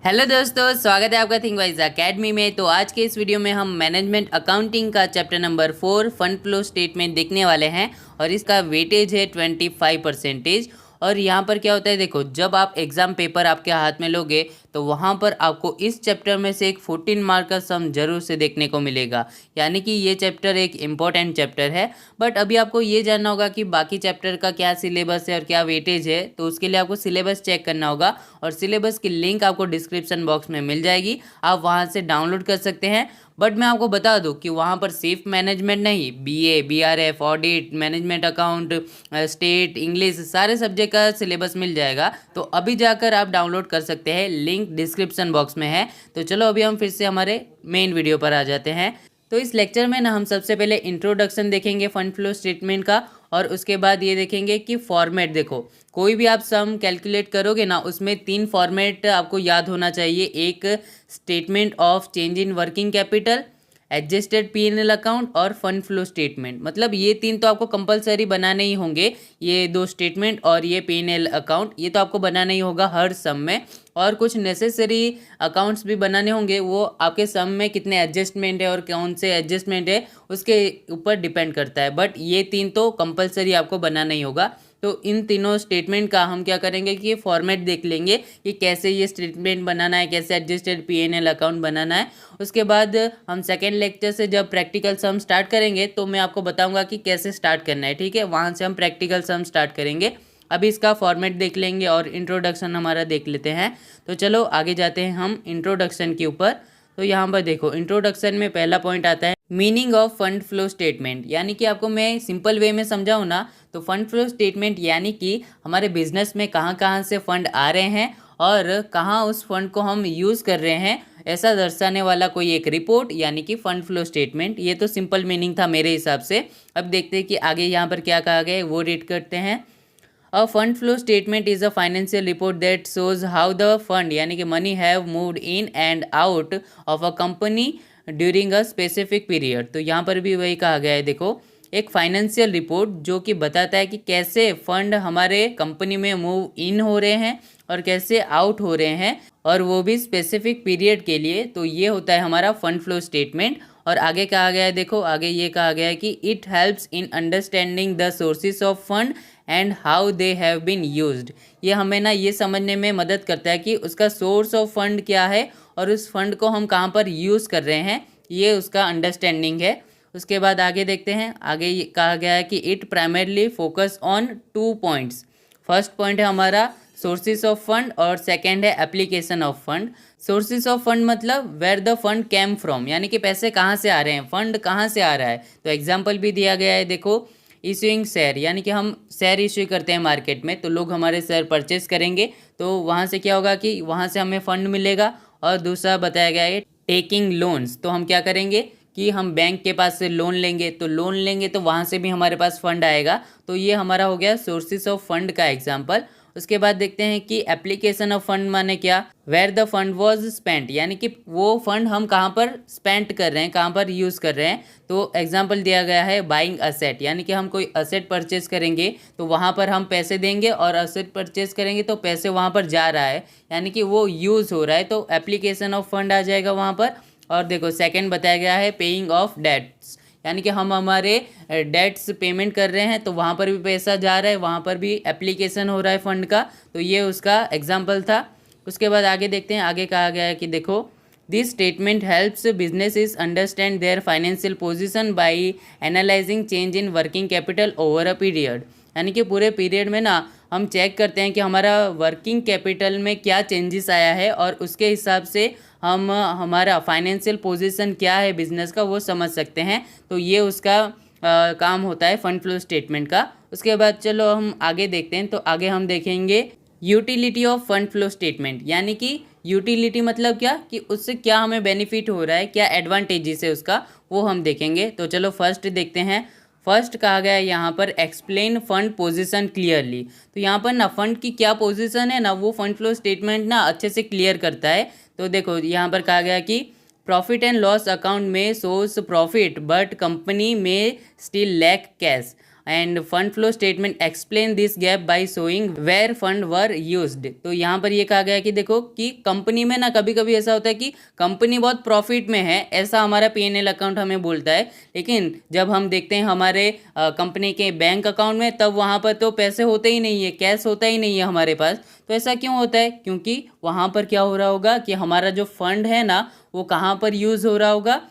Hello दोस्तों, स्वागत है आपका थिंकवाइज अकेडमी में। तो आज के इस वीडियो में हम मैनेजमेंट अकाउंटिंग का chapter number 4 fund flow statement देखने वाले हैं और इसका वेटेज है 25%। और यहाँ पर क्या होता है, देखो जब आप एग्ज़ाम पेपर आपके हाथ में लोगे तो वहाँ पर आपको इस चैप्टर में से एक 14 मार्क का सम जरूर से देखने को मिलेगा। यानी कि ये चैप्टर एक इम्पॉर्टेंट चैप्टर है। बट अभी आपको ये जानना होगा कि बाकी चैप्टर का क्या सिलेबस है और क्या वेटेज है। तो उसके लिए आपको सिलेबस चेक करना होगा और सिलेबस की लिंक आपको डिस्क्रिप्शन बॉक्स में मिल जाएगी, आप वहाँ से डाउनलोड कर सकते हैं। बट मैं आपको बता दूं कि वहाँ पर सिर्फ मैनेजमेंट नहीं, BA, BRF, audit, management account, state, English, सारे सब्जेक्ट का सिलेबस मिल जाएगा। तो अभी जाकर आप डाउनलोड कर सकते हैं, लिंक डिस्क्रिप्शन बॉक्स में है। तो चलो अभी हम फिर से हमारे मेन वीडियो पर आ जाते हैं। तो इस लेक्चर में ना हम सबसे पहले इंट्रोडक्शन देखेंगे फंड फ्लो स्टेटमेंट का, और उसके बाद ये देखेंगे कि फॉर्मेट। देखो कोई भी आप सम कैलकुलेट करोगे ना, उसमें 3 फॉर्मेट आपको याद होना चाहिए। एक statement of change in working capital, adjusted PNL account और फंड फ्लो स्टेटमेंट। मतलब ये 3 तो आपको कंपलसरी बनाने ही होंगे। ये 2 स्टेटमेंट और ये पीएनएल अकाउंट, ये तो आपको बनाना ही होगा हर सम में। और कुछ नेसेसरी अकाउंट्स भी बनाने होंगे, वो आपके सम में कितने एडजस्टमेंट है और कौन से एडजस्टमेंट है उसके ऊपर डिपेंड करता है। बट ये 3 तो कंपलसरी आपको बनाना ही होगा। तो इन तीनों स्टेटमेंट का हम क्या करेंगे कि फॉर्मेट देख लेंगे कि कैसे ये स्टेटमेंट बनाना है, कैसे एडजस्टेड पीएनएल अकाउंट बनाना है। उसके बाद हम सेकेंड लेक्चर से जब प्रैक्टिकल सम स्टार्ट करेंगे तो मैं आपको बताऊंगा कि कैसे स्टार्ट करना है, ठीक है। वहाँ से हम प्रैक्टिकल सम स्टार्ट करेंगे। अभी इसका फॉर्मेट देख लेंगे और इंट्रोडक्शन हमारा देख लेते हैं। तो चलो आगे जाते हैं हम इंट्रोडक्शन के ऊपर। तो यहाँ पर देखो इंट्रोडक्शन में पहला पॉइंट आता है meaning of fund flow statement. यानी कि आपको मैं सिंपल वे में समझाऊँ ना, तो फंड फ्लो स्टेटमेंट यानी कि हमारे बिजनेस में कहाँ कहाँ से फंड आ रहे हैं और कहाँ उस फंड को हम यूज़ कर रहे हैं, ऐसा दर्शाने वाला कोई एक रिपोर्ट, यानी कि फंड फ्लो स्टेटमेंट। ये तो सिंपल मीनिंग था मेरे हिसाब से। अब देखते हैं कि आगे यहाँ पर क्या कहा गया है, वो रीड करते हैं। A fund flow statement is a financial report that shows how the fund यानी कि money have moved in and out of a company during a specific period। तो यहाँ पर भी वही कहा गया है। देखो एक फाइनेंशियल रिपोर्ट जो कि बताता है कि कैसे फंड हमारे कंपनी में मूव इन हो रहे हैं और कैसे आउट हो रहे हैं, और वो भी स्पेसिफिक पीरियड के लिए। तो ये होता है हमारा फंड फ्लो स्टेटमेंट। और आगे कहा गया है, देखो आगे ये कहा गया है कि it helps in understanding the sources of fund and how they have been used. ये हमें ना ये समझने में मदद करता है कि उसका सोर्स ऑफ फंड क्या है और उस फंड को हम कहाँ पर यूज़ कर रहे हैं, ये उसका अंडरस्टैंडिंग है। उसके बाद आगे देखते हैं। आगे कहा गया है कि it primarily focus on 2 points. First point है हमारा सोर्सेज ऑफ फंड और सेकेंड है application of fund. Sources of fund मतलब where the fund came from, यानी कि पैसे कहाँ से आ रहे हैं, फंड कहाँ से आ रहा है। तो एग्जाम्पल भी दिया गया है। देखो इशूइंग शेयर, यानी कि हम शेयर इशू करते हैं मार्केट में, तो लोग हमारे शेयर परचेस करेंगे, तो वहाँ से क्या होगा कि वहाँ से हमें फंड मिलेगा। और दूसरा बताया गया है टेकिंग लोन्स, तो हम क्या करेंगे कि हम बैंक के पास से लोन लेंगे, तो लोन लेंगे तो वहाँ से भी हमारे पास फंड आएगा। तो ये हमारा हो गया सोर्सेज ऑफ फंड का एग्जाम्पल। उसके बाद देखते हैं कि एप्लीकेशन ऑफ फंड माने क्या, where the fund was spent, यानी कि वो फंड हम कहाँ पर स्पेंड कर रहे हैं, कहाँ पर यूज़ कर रहे हैं। तो एग्जाम्पल दिया गया है बाइंग असेट, यानी कि हम कोई असेट परचेज करेंगे तो वहाँ पर हम पैसे देंगे, और असेट परचेज करेंगे तो पैसे वहाँ पर जा रहा है, यानी कि वो यूज़ हो रहा है, तो एप्लीकेशन ऑफ फंड आ जाएगा वहाँ पर। और देखो सेकेंड बताया गया है पेइंग ऑफ डेट्स, यानी कि हम हमारे डेट्स पेमेंट कर रहे हैं तो वहाँ पर भी पैसा जा रहा है, वहाँ पर भी एप्लीकेशन हो रहा है फंड का। तो ये उसका एग्जाम्पल था। उसके बाद आगे देखते हैं। आगे कहा गया है कि देखो this statement helps businesses understand their financial position by analysing change in working capital over a period. यानी कि पूरे पीरियड में ना हम चेक करते हैं कि हमारा वर्किंग कैपिटल में क्या चेंजेस आया है, और उसके हिसाब से हम हमारा फाइनेंशियल पोजीशन क्या है बिजनेस का वो समझ सकते हैं। तो ये उसका काम होता है फंड फ्लो स्टेटमेंट का। उसके बाद चलो हम आगे देखते हैं। तो आगे हम देखेंगे utility of fund flow statement, यानी कि यूटिलिटी मतलब क्या कि उससे क्या हमें बेनिफिट हो रहा है, क्या एडवांटेजेस है उसका, वो हम देखेंगे। तो चलो फर्स्ट देखते हैं। फर्स्ट कहा गया है यहाँ पर एक्सप्लेन फंड पोजीशन क्लियरली। तो यहाँ पर ना फंड की क्या पोजीशन है ना, वो फंड फ्लो स्टेटमेंट ना अच्छे से क्लियर करता है। तो देखो यहाँ पर कहा गया कि प्रॉफिट एंड लॉस अकाउंट में सोर्स प्रॉफिट बट कंपनी में still lack cash, and fund flow statement explain this gap by showing where fund were used. तो यहाँ पर ये कहा गया कि देखो कि कंपनी में ना कभी कभी ऐसा होता है कि कंपनी बहुत प्रॉफिट में है, ऐसा हमारा P&L अकाउंट हमें बोलता है, लेकिन जब हम देखते हैं हमारे कंपनी के बैंक अकाउंट में, तब वहाँ पर तो पैसे होते ही नहीं है, कैश होता ही नहीं है हमारे पास। तो ऐसा क्यों होता है? क्योंकि वहाँ पर क्या हो रहा होगा कि हमारा जो फंड है ना वो कहाँ पर यूज़ हो रहा होगा,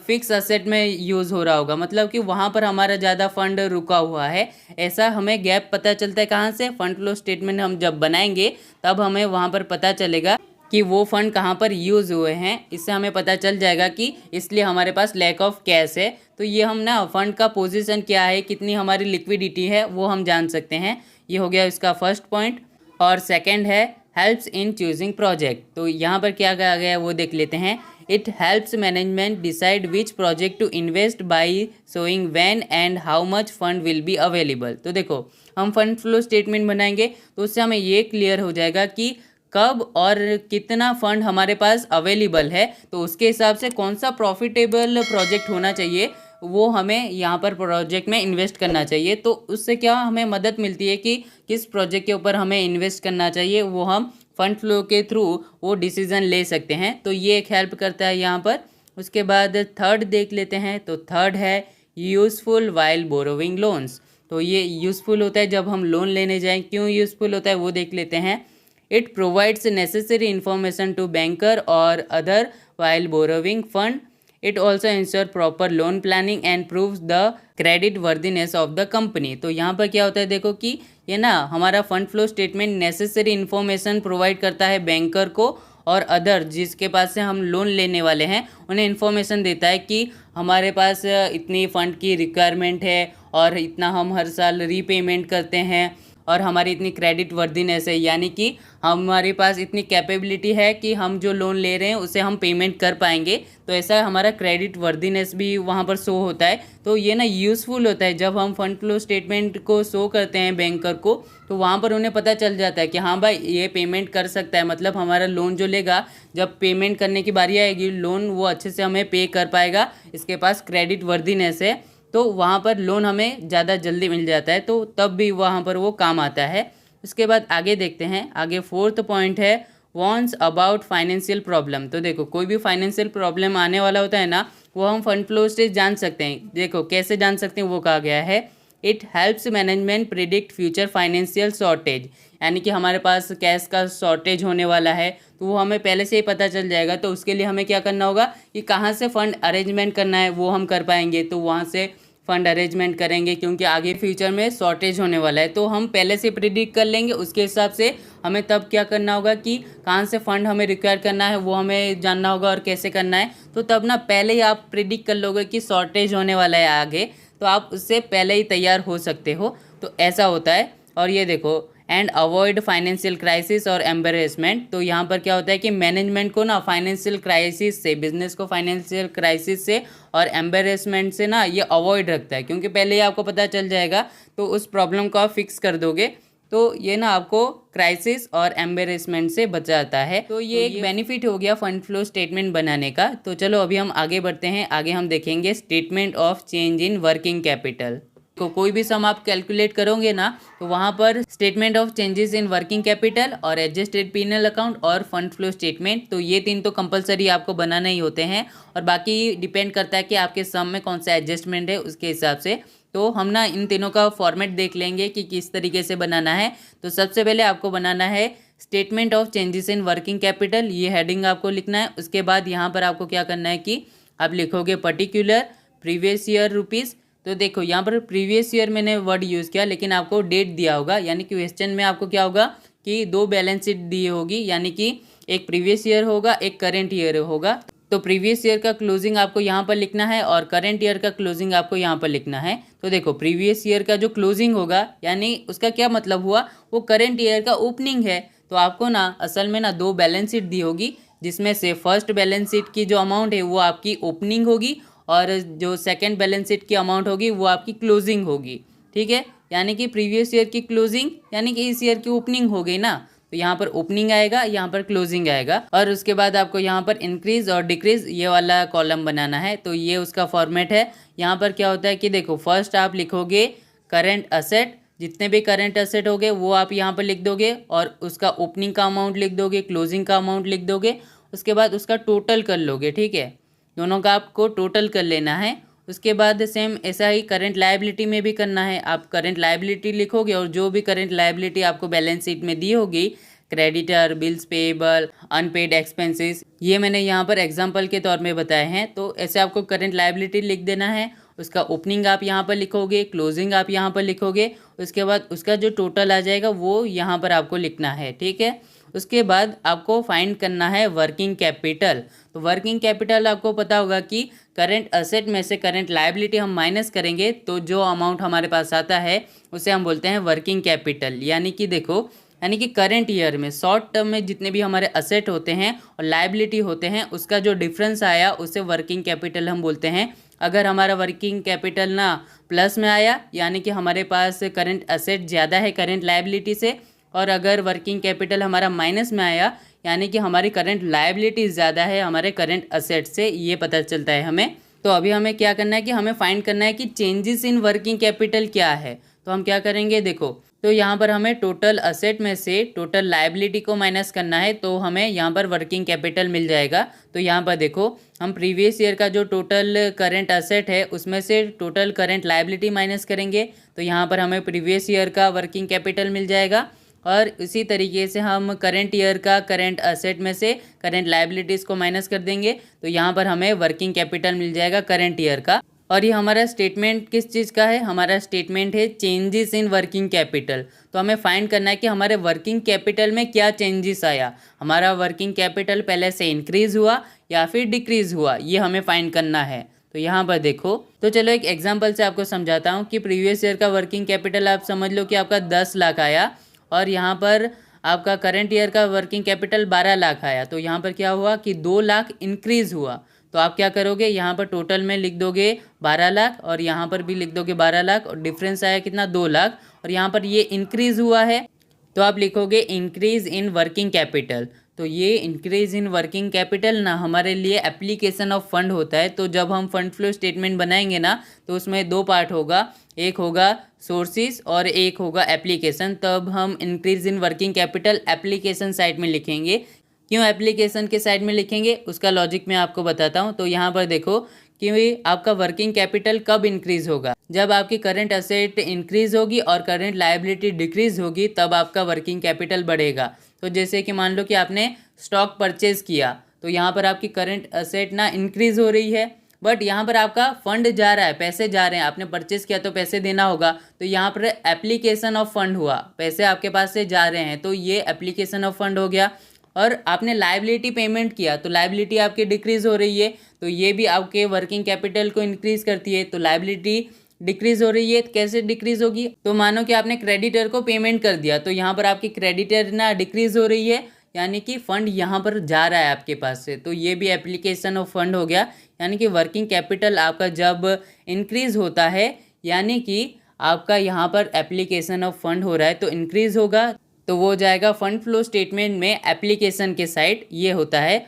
फिक्स असेट में यूज़ हो रहा होगा, मतलब कि वहाँ पर हमारा ज़्यादा फंड रुका हुआ है। ऐसा हमें गैप पता चलता है कहाँ से? फंड फ्लो स्टेटमेंट हम जब बनाएंगे तब हमें वहाँ पर पता चलेगा कि वो फंड कहाँ पर यूज़ हुए हैं। इससे हमें पता चल जाएगा कि इसलिए हमारे पास लैक ऑफ कैश है। तो ये हम ना फंड का पोजीशन क्या है, कितनी हमारी लिक्विडिटी है, वो हम जान सकते हैं। ये हो गया इसका फर्स्ट पॉइंट। और सेकंड है हेल्प्स इन चूजिंग प्रोजेक्ट। तो यहाँ पर क्या कहा गया है वो देख लेते हैं। It helps management decide which project to invest by showing when and how much fund will be available. तो देखो हम फंड फ्लो स्टेटमेंट बनाएंगे तो उससे हमें ये क्लियर हो जाएगा कि कब और कितना फंड हमारे पास अवेलेबल है, तो उसके हिसाब से कौन सा प्रॉफिटेबल प्रोजेक्ट होना चाहिए वो हमें यहाँ पर प्रोजेक्ट में इन्वेस्ट करना चाहिए। तो उससे क्या हमें मदद मिलती है कि किस प्रोजेक्ट के ऊपर हमें इन्वेस्ट करना चाहिए, वो हम फंड फ्लो के थ्रू वो डिसीज़न ले सकते हैं। तो ये एक हेल्प करता है यहाँ पर। उसके बाद थर्ड देख लेते हैं। तो थर्ड है यूज़फुल वाइल बोरोविंग लोन्स। तो ये यूज़फुल होता है जब हम लोन लेने जाएं। क्यों यूज़फुल होता है वो देख लेते हैं। It provides necessary information to banker और other while borrowing fund. It also ensure proper loan planning and proves the credit worthiness of the company. तो यहाँ पर क्या होता है देखो कि ये ना हमारा fund flow statement necessary information provide करता है बैंकर को और अदर जिसके पास से हम लोन लेने वाले हैं उन्हें इन्फॉर्मेशन देता है कि हमारे पास इतनी फ़ंड की रिक्वायरमेंट है और इतना हम हर साल रीपेमेंट करते हैं और हमारी इतनी क्रेडिट वर्दीनेस है, यानी कि हमारे पास इतनी कैपेबिलिटी है कि हम जो लोन ले रहे हैं उसे हम पेमेंट कर पाएंगे। तो ऐसा हमारा क्रेडिट वर्दीनेस भी वहाँ पर शो होता है। तो ये ना यूज़फुल होता है जब हम फंड फ्लो स्टेटमेंट को शो करते हैं बैंकर को, तो वहाँ पर उन्हें पता चल जाता है कि हाँ भाई ये पेमेंट कर सकता है, मतलब हमारा लोन जो लेगा जब पेमेंट करने की बारी आएगी लोन वो अच्छे से हमें पे कर पाएगा, इसके पास क्रेडिट वर्दीनेस है। तो वहाँ पर लोन हमें ज़्यादा जल्दी मिल जाता है, तो तब भी वहाँ पर वो काम आता है। उसके बाद आगे देखते हैं। आगे फोर्थ पॉइंट है वॉन्स अबाउट फाइनेंशियल प्रॉब्लम। तो देखो कोई भी फाइनेंशियल प्रॉब्लम आने वाला होता है ना वो हम फंड फ्लो से जान सकते हैं। देखो कैसे जान सकते हैं वो कहा गया है। It helps management predict future financial shortage, यानी कि हमारे पास कैश का शॉर्टेज होने वाला है तो वो हमें पहले से ही पता चल जाएगा। तो उसके लिए हमें क्या करना होगा कि कहाँ से फ़ंड अरेंजमेंट करना है वो हम कर पाएंगे। तो वहाँ से फ़ंड अरेंजमेंट करेंगे क्योंकि आगे फ्यूचर में शॉर्टेज होने वाला है, तो हम पहले से प्रिडिक्ट कर लेंगे। उसके हिसाब से हमें तब क्या करना होगा कि कहाँ से फ़ंड हमें रिक्वायर करना है वो हमें जानना होगा और कैसे करना है। तो तब ना पहले ही आप प्रिडिक्ट कर लोगे कि शॉर्टेज होने वाला है आगे, तो आप उससे पहले ही तैयार हो सकते हो। तो ऐसा होता है। और ये देखो एंड अवॉइड फाइनेंशियल क्राइसिस और एम्बेरसमेंट। तो यहाँ पर क्या होता है कि मैनेजमेंट को ना फाइनेंशियल क्राइसिस से, बिजनेस को फाइनेंशियल क्राइसिस से और एम्बेरसमेंट से ना ये अवॉइड रखता है, क्योंकि पहले ही आपको पता चल जाएगा तो उस प्रॉब्लम को आप फिक्स कर दोगे। तो ये ना आपको क्राइसिस और एम्बेरसमेंट से बचाता है। तो ये एक बेनिफिट हो गया फंड फ्लो स्टेटमेंट बनाने का। तो चलो अभी हम आगे बढ़ते हैं। आगे हम देखेंगे statement of change in working capital. तो कोई भी सम आप कैलकुलेट करोगे ना तो वहाँ पर statement of changes in working capital और एडजस्टेड P&L अकाउंट और फंड फ्लो स्टेटमेंट, तो ये तीन तो कंपलसरी आपको बनाना ही होते हैं और बाकी डिपेंड करता है कि आपके सम में कौन सा एडजस्टमेंट है उसके हिसाब से। तो हम ना इन तीनों का फॉर्मेट देख लेंगे कि किस तरीके से बनाना है। तो सबसे पहले आपको बनाना है statement of changes in working capital, ये हेडिंग आपको लिखना है। उसके बाद यहाँ पर आपको क्या करना है कि आप लिखोगे पर्टिकुलर प्रीवियस ईयर रुपीज़। तो देखो यहाँ पर प्रीवियस ईयर मैंने वर्ड यूज़ किया, लेकिन आपको डेट दिया होगा, यानी कि क्वेश्चन में आपको क्या होगा कि दो बैलेंस शीट दी होगी, यानी कि एक प्रीवियस ईयर होगा एक करेंट ईयर होगा। तो प्रीवियस ईयर का क्लोजिंग आपको यहाँ पर लिखना है और करेंट ईयर का क्लोजिंग आपको यहाँ पर लिखना है। तो देखो प्रीवियस ईयर का जो क्लोजिंग होगा यानी उसका क्या मतलब हुआ, वो करेंट ईयर का ओपनिंग है। तो आपको ना असल में ना दो बैलेंस शीट दी होगी, जिसमें से फर्स्ट बैलेंस शीट की जो अमाउंट है वो आपकी ओपनिंग होगी और जो सेकंड बैलेंस शीट की अमाउंट होगी वो आपकी क्लोजिंग होगी। ठीक है, यानी कि प्रीवियस ईयर की क्लोजिंग यानी कि इस ईयर की ओपनिंग हो गई ना, तो यहाँ पर ओपनिंग आएगा, यहाँ पर क्लोजिंग आएगा। और उसके बाद आपको यहाँ पर इंक्रीज और डिक्रीज ये वाला कॉलम बनाना है। तो ये उसका फॉर्मेट है। यहाँ पर क्या होता है कि देखो फर्स्ट आप लिखोगे करेंट असेट, जितने भी करेंट असेट हो गए वो आप यहाँ पर लिख दोगे और उसका ओपनिंग का अमाउंट लिख दोगे, क्लोजिंग का अमाउंट लिख दोगे। उसके बाद उसका टोटल कर लोगे, ठीक है, दोनों का आपको टोटल कर लेना है। उसके बाद सेम ऐसा ही करंट लायबिलिटी में भी करना है। आप करंट लायबिलिटी लिखोगे और जो भी करंट लायबिलिटी आपको बैलेंस शीट में दी होगी, creditor, bills payable, unpaid expenses, ये मैंने यहाँ पर एग्जांपल के तौर में बताए हैं। तो ऐसे आपको करंट लायबिलिटी लिख देना है। उसका ओपनिंग आप यहाँ पर लिखोगे, क्लोजिंग आप यहाँ पर लिखोगे। उसके बाद उसका जो टोटल आ जाएगा वो यहाँ पर आपको लिखना है, ठीक है। उसके बाद आपको फाइंड करना है वर्किंग कैपिटल। तो वर्किंग कैपिटल आपको पता होगा कि करंट असेट में से करंट लायबिलिटी हम माइनस करेंगे तो जो अमाउंट हमारे पास आता है उसे हम बोलते हैं वर्किंग कैपिटल। यानी कि देखो, यानी कि करंट ईयर में शॉर्ट टर्म में जितने भी हमारे असेट होते हैं और लायबिलिटी होते हैं उसका जो डिफरेंस आया उसे वर्किंग कैपिटल हम बोलते हैं। अगर हमारा वर्किंग कैपिटल ना प्लस में आया यानी कि हमारे पास करंट असेट ज़्यादा है करंट लायबिलिटी से, और अगर वर्किंग कैपिटल हमारा माइनस में आया यानी कि हमारी करंट लायबिलिटी ज़्यादा है हमारे करंट असेट से, ये पता चलता है हमें। तो अभी हमें क्या करना है कि हमें फाइंड करना है कि चेंजेस इन वर्किंग कैपिटल क्या है। तो हम क्या करेंगे, देखो, तो यहाँ पर हमें टोटल असेट में से टोटल लायबिलिटी को माइनस करना है तो हमें यहाँ पर वर्किंग कैपिटल मिल जाएगा। तो यहाँ पर देखो, हम प्रीवियस ईयर का जो टोटल करंट असेट है उसमें से टोटल करंट लायबिलिटी माइनस करेंगे तो यहाँ पर हमें प्रीवियस ईयर का वर्किंग कैपिटल मिल जाएगा। और इसी तरीके से हम करंट ईयर का करंट असेट में से करंट लायबिलिटीज़ को माइनस कर देंगे तो यहाँ पर हमें वर्किंग कैपिटल मिल जाएगा करंट ईयर का। और ये हमारा स्टेटमेंट किस चीज़ का है, हमारा स्टेटमेंट है चेंजेस इन वर्किंग कैपिटल। तो हमें फाइंड करना है कि हमारे वर्किंग कैपिटल में क्या चेंजेस आया, हमारा वर्किंग कैपिटल पहले से इंक्रीज़ हुआ या फिर डिक्रीज़ हुआ, ये हमें फाइंड करना है। तो यहाँ पर देखो, तो चलो एक एग्जांपल से आपको समझाता हूँ कि प्रीवियस ईयर का वर्किंग कैपिटल आप समझ लो कि आपका 10 लाख आया और यहाँ पर आपका करंट ईयर का वर्किंग कैपिटल 12 लाख आया। तो यहाँ पर क्या हुआ कि 2 लाख इंक्रीज़ हुआ। तो आप क्या करोगे, यहाँ पर टोटल में लिख दोगे 12 लाख और यहाँ पर भी लिख दोगे 12 लाख और डिफरेंस आया कितना, 2 लाख, और यहाँ पर ये इंक्रीज़ हुआ है तो आप लिखोगे इंक्रीज़ इन वर्किंग कैपिटल। तो ये इंक्रीज़ इन वर्किंग कैपिटल ना हमारे लिए एप्लीकेशन ऑफ फंड होता है। तो जब हम फंड फ्लो स्टेटमेंट बनाएंगे ना तो उसमें 2 पार्ट होगा, एक होगा सोर्सेज और एक होगा एप्लीकेशन। तब हम increase in working capital application side में लिखेंगे। क्यों एप्लीकेशन के साइड में लिखेंगे उसका लॉजिक मैं आपको बताता हूँ। तो यहाँ पर देखो कि आपका वर्किंग कैपिटल कब इंक्रीज़ होगा, जब आपकी करंट असेट इंक्रीज़ होगी और करंट लायबिलिटी डिक्रीज़ होगी तब आपका वर्किंग कैपिटल बढ़ेगा। तो जैसे कि मान लो कि आपने स्टॉक परचेज़ किया तो यहाँ पर आपकी करंट असेट ना इंक्रीज़ हो रही है, बट यहाँ पर आपका फंड जा रहा है, पैसे जा रहे हैं, आपने परचेज़ किया तो पैसे देना होगा। तो यहाँ पर एप्लीकेशन ऑफ फंड हुआ, पैसे आपके पास से जा रहे हैं तो ये एप्लीकेशन ऑफ फंड हो गया। और आपने लायबिलिटी पेमेंट किया तो लायबिलिटी आपकी डिक्रीज़ हो रही है तो ये भी आपके वर्किंग कैपिटल को इंक्रीज़ करती है। तो लायबिलिटी डिक्रीज़ हो रही है, कैसे डिक्रीज़ होगी, तो मानो कि आपने क्रेडिटर को पेमेंट कर दिया तो यहाँ पर आपकी क्रेडिटर ना डिक्रीज़ हो रही है यानी कि फ़ंड यहाँ पर जा रहा है आपके पास से, तो ये भी एप्लीकेशन ऑफ फंड हो गया। यानी कि वर्किंग कैपिटल आपका जब इंक्रीज़ होता है यानी कि आपका यहाँ पर एप्लीकेशन ऑफ फंड हो रहा है तो इंक्रीज़ होगा, तो वो जाएगा फंड फ्लो स्टेटमेंट में एप्लीकेशन के साइड, ये होता है।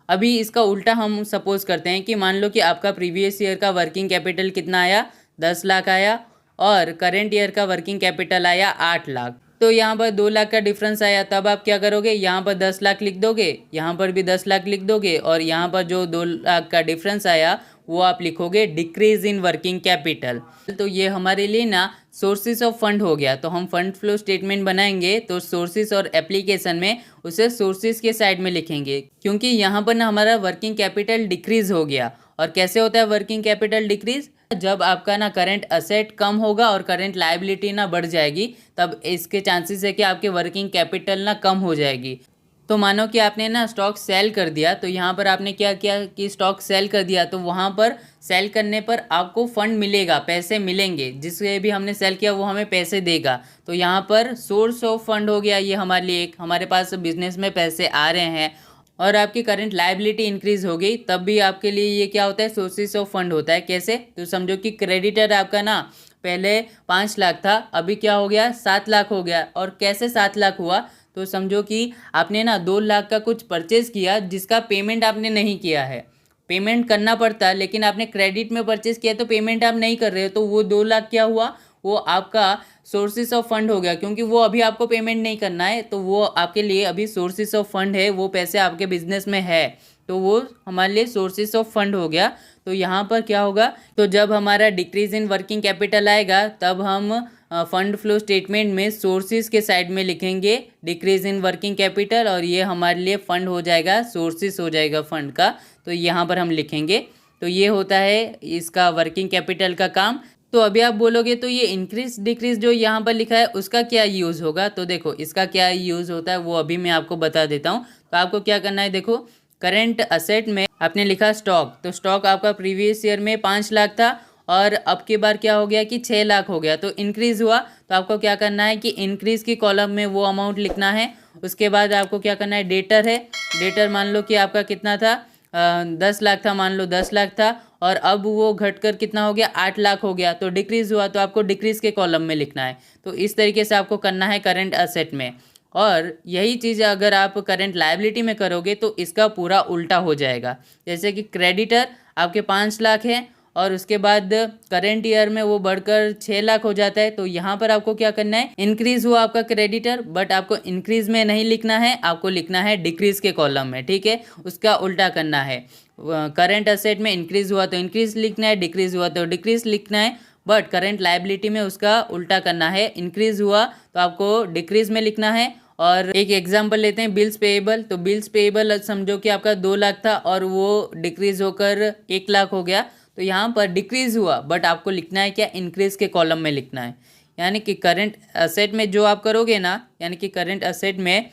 अभी इसका उल्टा हम सपोज करते हैं कि मान लो कि आपका प्रीवियस ईयर का वर्किंग कैपिटल कितना आया, 10 लाख आया और करंट ईयर का वर्किंग कैपिटल आया 8 लाख। तो यहाँ पर 2 लाख का डिफरेंस आया, तब आप क्या करोगे, यहाँ पर 10 लाख लिख दोगे, यहाँ पर भी 10 लाख लिख दोगे और यहाँ पर जो 2 लाख का डिफरेंस आया वो आप लिखोगे डिक्रीज इन वर्किंग कैपिटल। तो ये हमारे लिए ना सोर्सेज ऑफ फंड हो गया। तो हम फंड फ्लो स्टेटमेंट बनाएंगे तो सोर्सेज और एप्लीकेशन में उसे सोर्सेज के साइड में लिखेंगे, क्योंकि यहाँ पर ना हमारा वर्किंग कैपिटल डिक्रीज हो गया। और कैसे होता है वर्किंग कैपिटल डिक्रीज, जब आपका ना करंट असेट कम होगा और करंट लायबिलिटी ना बढ़ जाएगी, तब इसके चांसेस है कि आपके वर्किंग कैपिटल ना कम हो जाएगी। तो मानो कि आपने ना स्टॉक सेल कर दिया, तो यहाँ पर आपने क्या किया कि स्टॉक सेल कर दिया, तो वहाँ पर सेल करने पर आपको फंड मिलेगा, पैसे मिलेंगे, जिससे भी हमने सेल किया वो हमें पैसे देगा। तो यहाँ पर सोर्स ऑफ फंड हो गया ये हमारे लिए, एक हमारे पास बिजनेस में पैसे आ रहे हैं और आपकी करंट लायबिलिटी इंक्रीज हो गई, तब भी आपके लिए ये क्या होता है, सोर्सेस ऑफ फंड होता है। कैसे, तो समझो कि क्रेडिटर आपका ना पहले 5 लाख था, अभी क्या हो गया 7 लाख हो गया। और कैसे 7 लाख हुआ, तो समझो कि आपने ना 2 लाख का कुछ परचेज़ किया जिसका पेमेंट आपने नहीं किया है, पेमेंट करना पड़ता है, लेकिन आपने क्रेडिट में परचेज़ किया तो पेमेंट आप नहीं कर रहे हो, तो वो 2 लाख क्या हुआ, वो आपका सोर्सेस ऑफ फंड हो गया, क्योंकि वो अभी आपको पेमेंट नहीं करना है, तो वो आपके लिए अभी सोर्सेस ऑफ फंड है, वो पैसे आपके बिजनेस में है, तो वो हमारे लिए सोर्सेस ऑफ फंड हो गया। तो यहाँ पर क्या होगा, तो जब हमारा डिक्रीज इन वर्किंग कैपिटल आएगा तब हम फंड फ्लो स्टेटमेंट में सोर्सेज के साइड में लिखेंगे डिक्रीज इन वर्किंग कैपिटल, और ये हमारे लिए फंड हो जाएगा, सोर्सेज हो जाएगा फंड का, तो यहाँ पर हम लिखेंगे। तो ये होता है इसका वर्किंग कैपिटल का काम। तो अभी आप बोलोगे तो ये इंक्रीज डिक्रीज जो यहाँ पर लिखा है उसका क्या यूज़ होगा, तो देखो इसका क्या यूज़ होता है वो अभी मैं आपको बता देता हूँ। तो आपको क्या करना है, देखो करंट असेट में आपने लिखा स्टॉक, तो स्टॉक आपका प्रीवियस ईयर में 5 लाख था और अब की बार क्या हो गया कि 6 लाख हो गया, तो इंक्रीज़ हुआ। तो आपको क्या करना है कि इंक्रीज़ की कॉलम में वो अमाउंट लिखना है। उसके बाद आपको क्या करना है, डेटर है, डेटर मान लो कि आपका कितना था, 10 लाख था, मान लो 10 लाख था, और अब वो घटकर कितना हो गया, 8 लाख हो गया, तो डिक्रीज़ हुआ, तो आपको डिक्रीज़ के कॉलम में लिखना है। तो इस तरीके से आपको करना है करंट असेट में। और यही चीज़ अगर आप करंट लायबिलिटी में करोगे तो इसका पूरा उल्टा हो जाएगा। जैसे कि क्रेडिटर आपके 5 लाख है और उसके बाद करंट ईयर में वो बढ़कर 6 लाख हो जाता है, तो यहाँ पर आपको क्या करना है, इंक्रीज हुआ आपका क्रेडिटर, बट आपको इंक्रीज में नहीं लिखना है, आपको लिखना है डिक्रीज के कॉलम में, ठीक है, उसका उल्टा करना है। करंट असेट में इंक्रीज हुआ तो इंक्रीज लिखना है, डिक्रीज हुआ तो डिक्रीज लिखना है, बट करंट लायबिलिटी में उसका उल्टा करना है, इंक्रीज हुआ तो आपको डिक्रीज में लिखना है। और एक एग्जांपल लेते हैं, बिल्स पेएबल। तो बिल्स पेएबल समझो कि आपका 2 लाख था और वो डिक्रीज होकर 1 लाख हो गया, तो यहाँ पर डिक्रीज हुआ, बट आपको लिखना है क्या, इंक्रीज के कॉलम में लिखना है। यानी कि करंट असेट में जो आप करोगे ना, यानी कि करंट असेट में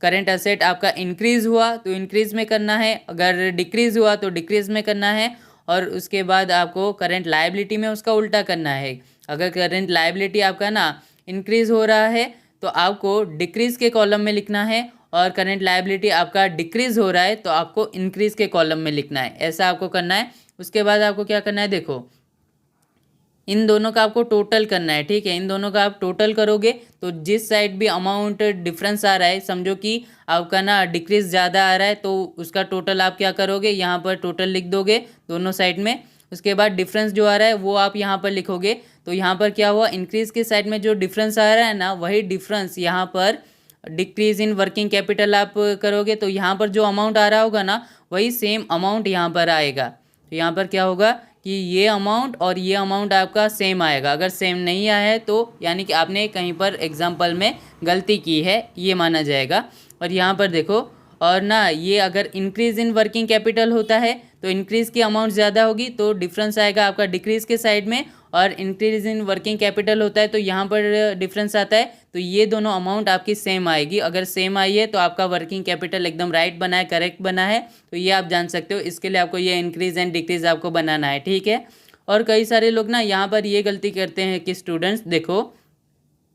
करंट असेट आपका इंक्रीज हुआ तो इंक्रीज में करना है, अगर डिक्रीज हुआ तो डिक्रीज में करना है, और उसके बाद आपको करंट लायबिलिटी में उसका उल्टा करना है। अगर करंट लायबिलिटी आपका ना इंक्रीज हो रहा है तो आपको डिक्रीज के कॉलम में लिखना है, और करंट लायबिलिटी आपका डिक्रीज हो रहा है तो आपको इंक्रीज के कॉलम में लिखना है, ऐसा आपको करना है। उसके बाद आपको क्या करना है, देखो इन दोनों का आपको टोटल करना है, ठीक है, इन दोनों का आप टोटल करोगे तो जिस साइड भी अमाउंट डिफरेंस आ रहा है, समझो कि आपका ना डिक्रीज ज़्यादा आ रहा है, तो उसका टोटल आप क्या करोगे, यहाँ पर टोटल लिख दोगे दोनों साइड में। उसके बाद डिफरेंस जो आ रहा है वो आप यहाँ पर लिखोगे, तो यहाँ पर क्या हुआ, इंक्रीज के साइड में जो डिफरेंस आ रहा है ना, वही डिफरेंस यहाँ पर डिक्रीज इन वर्किंग कैपिटल आप करोगे, तो यहाँ पर जो अमाउंट आ रहा होगा ना वही सेम अमाउंट यहाँ पर आएगा। तो यहाँ पर क्या होगा कि ये अमाउंट और ये अमाउंट आपका सेम आएगा। अगर सेम नहीं आया है तो यानी कि आपने कहीं पर एग्जाम्पल में गलती की है, ये माना जाएगा। और यहाँ पर देखो, और ना ये अगर इंक्रीज़ इन वर्किंग कैपिटल होता है तो इंक्रीज़ की अमाउंट ज़्यादा होगी तो डिफरेंस आएगा आपका डिक्रीज़ के साइड में, और इंक्रीज इन वर्किंग कैपिटल होता है तो यहाँ पर डिफरेंस आता है, तो ये दोनों अमाउंट आपकी सेम आएगी। अगर सेम आई है तो आपका वर्किंग कैपिटल एकदम राइट बना है, करेक्ट बना है, तो ये आप जान सकते हो। इसके लिए आपको ये इंक्रीज एंड डिक्रीज आपको बनाना है, ठीक है। और कई सारे लोग ना यहाँ पर ये गलती करते हैं कि स्टूडेंट्स देखो,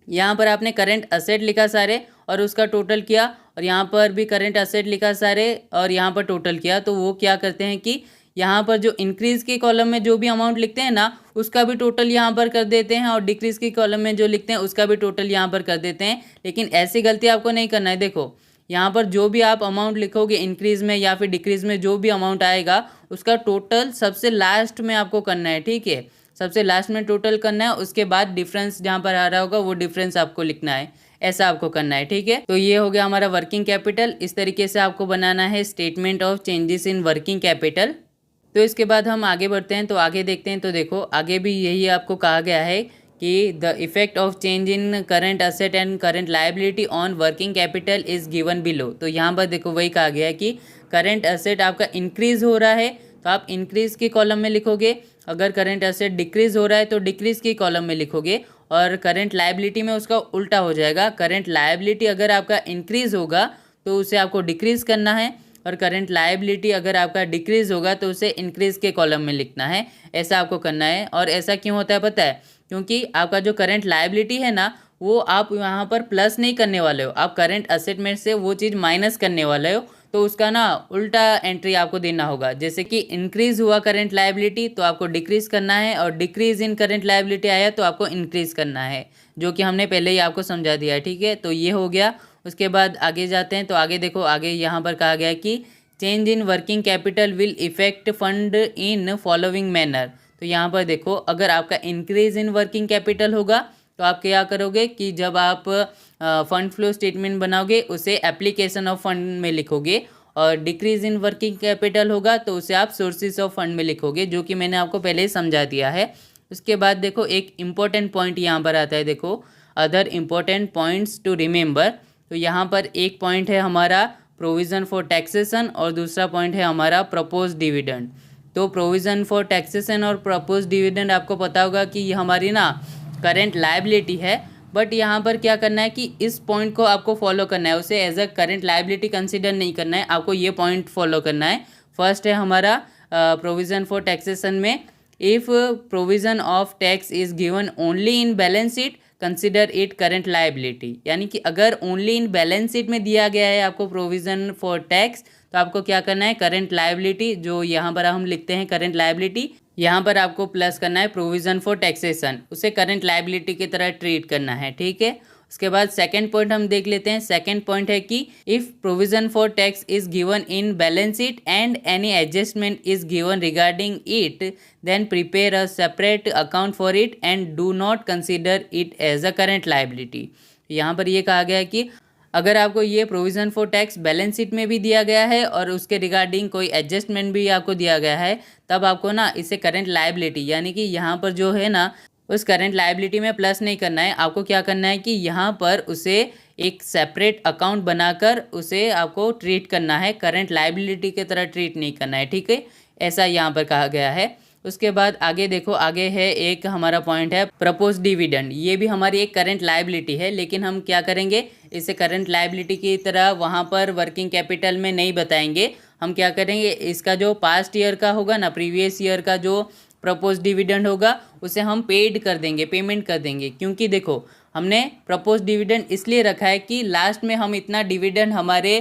यहाँ पर आपने करंट असेट लिखा सारे और उसका टोटल किया, और यहाँ पर भी करंट असेट लिखा सारे और यहाँ पर टोटल किया, तो वो क्या करते हैं कि यहाँ पर जो इंक्रीज़ के कॉलम में जो भी अमाउंट लिखते हैं ना उसका भी टोटल यहाँ पर कर देते हैं, और डिक्रीज़ के कॉलम में जो लिखते हैं उसका भी टोटल यहाँ पर कर देते हैं। लेकिन ऐसी गलती आपको नहीं करना है। देखो यहाँ पर जो भी आप अमाउंट लिखोगे इंक्रीज़ में या फिर डिक्रीज़ में, जो भी अमाउंट आएगा उसका टोटल सबसे लास्ट में आपको करना है, ठीक है, सबसे लास्ट में टोटल करना है। उसके बाद डिफरेंस जहाँ पर आ रहा होगा वो डिफरेंस आपको लिखना है, ऐसा आपको करना है, ठीक है। तो ये हो गया हमारा वर्किंग कैपिटल। इस तरीके से आपको बनाना है statement of changes in working capital. तो इसके बाद हम आगे बढ़ते हैं, तो आगे देखते हैं। तो देखो आगे भी यही आपको कहा गया है कि the effect of change in current asset and current liability on working capital is given below. तो यहाँ पर देखो वही कहा गया है कि करंट असेट आपका इंक्रीज हो रहा है तो आप इंक्रीज के कॉलम में लिखोगे, अगर करंट असेट डिक्रीज हो रहा है तो डिक्रीज के कॉलम में लिखोगे, और करंट लायबिलिटी में उसका उल्टा हो जाएगा। करंट लायबिलिटी अगर आपका इंक्रीज होगा तो उसे आपको डिक्रीज करना है, और करंट लायबिलिटी अगर आपका डिक्रीज होगा तो उसे इंक्रीज के कॉलम में लिखना है, ऐसा आपको करना है। और ऐसा क्यों होता है पता है, क्योंकि आपका जो करंट लायबिलिटी है ना वो आप यहाँ पर प्लस नहीं करने वाले हो, आप करंट असेट में से वो चीज़ माइनस करने वाले हो, तो उसका ना उल्टा एंट्री आपको देना होगा। जैसे कि इंक्रीज हुआ करंट लायबिलिटी तो आपको डिक्रीज करना है, और डिक्रीज इन करंट लायबिलिटी आया तो आपको इंक्रीज करना है, जो कि हमने पहले ही आपको समझा दिया है, ठीक है। तो ये हो गया। उसके बाद आगे जाते हैं, तो आगे देखो, आगे यहाँ पर कहा गया है कि change in working capital will effect fund in following manner. तो यहाँ पर देखो, अगर आपका इंक्रीज इन वर्किंग कैपिटल होगा तो आप क्या करोगे कि जब आप फंड फ्लो स्टेटमेंट बनाओगे उसे एप्लीकेशन ऑफ फंड में लिखोगे, और डिक्रीज इन वर्किंग कैपिटल होगा तो उसे आप सोर्सेज ऑफ फंड में लिखोगे, जो कि मैंने आपको पहले ही समझा दिया है। उसके बाद देखो एक इम्पॉर्टेंट पॉइंट यहाँ पर आता है, देखो other important points to remember. तो यहाँ पर एक पॉइंट है हमारा प्रोविज़न फॉर टैक्सेशन और दूसरा पॉइंट है हमारा प्रपोज डिविडेंड। तो प्रोविज़न फॉर टैक्सेशन और प्रपोज डिविडेंड आपको पता होगा कि ये हमारी ना करेंट लायबिलिटी है, बट यहाँ पर क्या करना है कि इस पॉइंट को आपको फॉलो करना है, उसे as a current liability consider नहीं करना है, आपको ये पॉइंट फॉलो करना है। फर्स्ट है हमारा प्रोविज़न फॉर टैक्सेशन में, if provision of tax is given only in balance sheet consider it current liability, यानी कि अगर ओनली इन बैलेंस शीट में दिया गया है आपको प्रोविज़न फॉर टैक्स, तो आपको क्या करना है, करेंट लायबिलिटी, जो यहाँ पर हम लिखते हैं करेंट लायबिलिटी, यहाँ पर आपको प्लस करना है प्रोविज़न फॉर टैक्सेशन, उसे करेंट लायबिलिटी की तरह ट्रीट करना है, ठीक है। उसके बाद सेकंड पॉइंट हम देख लेते हैं। सेकंड पॉइंट है कि if provision for tax is given in balance sheet and any adjustment is given regarding it, then prepare a separate account for it and do not consider it as a current liability. यहाँ पर ये कहा गया है कि अगर आपको ये provision for tax balance sheet में भी दिया गया है और उसके रिगार्डिंग कोई एडजस्टमेंट भी आपको दिया गया है, तब आपको ना इसे करेंट लायबिलिटी, यानी कि यहाँ पर जो है ना उस करेंट लायबिलिटी में प्लस नहीं करना है, आपको क्या करना है कि यहाँ पर उसे एक सेपरेट अकाउंट बनाकर उसे आपको ट्रीट करना है, करेंट लायबिलिटी की तरह ट्रीट नहीं करना है, ठीक है। ऐसा यहाँ पर कहा गया है। उसके बाद आगे देखो, आगे है एक हमारा पॉइंट है प्रपोज डिविडेंड। ये भी हमारी एक करंट लायबिलिटी है, लेकिन हम क्या करेंगे, इसे करंट लायबिलिटी की तरह वहाँ पर वर्किंग कैपिटल में नहीं बताएंगे। हम क्या करेंगे, इसका जो पास्ट ईयर का होगा ना, प्रीवियस ईयर का जो प्रपोज डिविडेंड होगा उसे हम पेड कर देंगे, पेमेंट कर देंगे, क्योंकि देखो हमने प्रपोज डिविडेंड इसलिए रखा है कि लास्ट में हम इतना डिविडेंड हमारे